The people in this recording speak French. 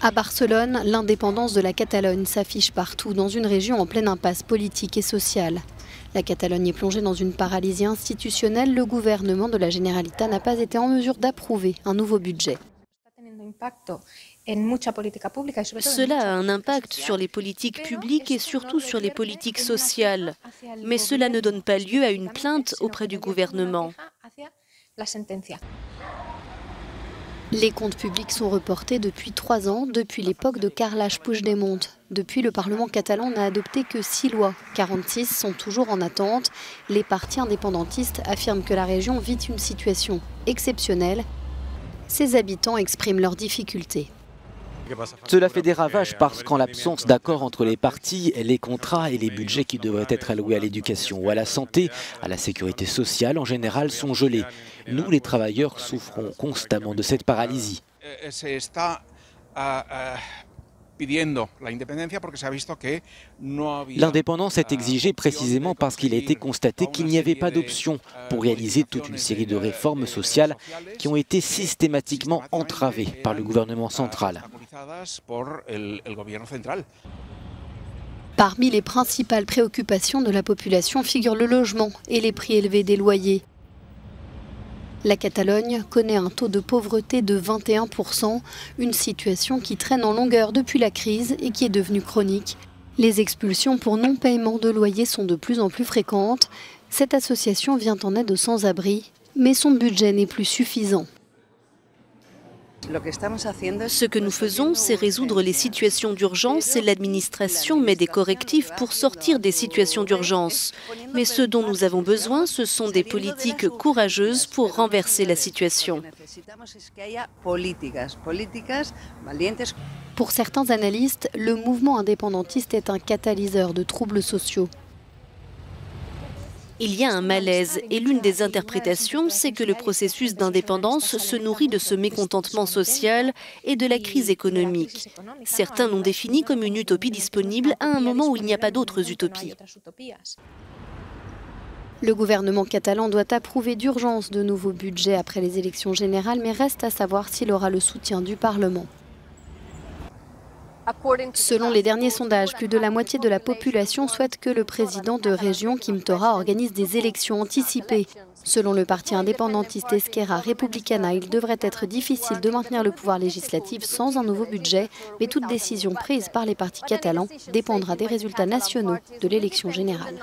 À Barcelone, l'indépendance de la Catalogne s'affiche partout, dans une région en pleine impasse politique et sociale. La Catalogne est plongée dans une paralysie institutionnelle. Le gouvernement de la Generalitat n'a pas été en mesure d'approuver un nouveau budget. Cela a un impact sur les politiques publiques et surtout sur les politiques sociales. Mais cela ne donne pas lieu à une plainte auprès du gouvernement. Les comptes publics sont reportés depuis 3 ans, depuis l'époque de Carles Puigdemont. Depuis, le Parlement catalan n'a adopté que 6 lois. 46 sont toujours en attente. Les partis indépendantistes affirment que la région vit une situation exceptionnelle. Ses habitants expriment leurs difficultés. Cela fait des ravages parce qu'en l'absence d'accord entre les partis, les contrats et les budgets qui devraient être alloués à l'éducation ou à la santé, à la sécurité sociale en général sont gelés. Nous, les travailleurs, souffrons constamment de cette paralysie. L'indépendance est exigée précisément parce qu'il a été constaté qu'il n'y avait pas d'option pour réaliser toute une série de réformes sociales qui ont été systématiquement entravées par le gouvernement central. Parmi les principales préoccupations de la population figurent le logement et les prix élevés des loyers. La Catalogne connaît un taux de pauvreté de 21%, une situation qui traîne en longueur depuis la crise et qui est devenue chronique. Les expulsions pour non-paiement de loyer sont de plus en plus fréquentes. Cette association vient en aide aux sans-abri, mais son budget n'est plus suffisant. Ce que nous faisons, c'est résoudre les situations d'urgence et l'administration met des correctifs pour sortir des situations d'urgence. Mais ce dont nous avons besoin, ce sont des politiques courageuses pour renverser la situation. Pour certains analystes, le mouvement indépendantiste est un catalyseur de troubles sociaux. Il y a un malaise et l'une des interprétations, c'est que le processus d'indépendance se nourrit de ce mécontentement social et de la crise économique. Certains l'ont défini comme une utopie disponible à un moment où il n'y a pas d'autres utopies. Le gouvernement catalan doit approuver d'urgence de nouveaux budgets après les élections générales, mais reste à savoir s'il aura le soutien du Parlement. Selon les derniers sondages, plus de la moitié de la population souhaite que le président de région, Quim Torra, organise des élections anticipées. Selon le parti indépendantiste Esquerra Republicana, il devrait être difficile de maintenir le pouvoir législatif sans un nouveau budget, mais toute décision prise par les partis catalans dépendra des résultats nationaux de l'élection générale.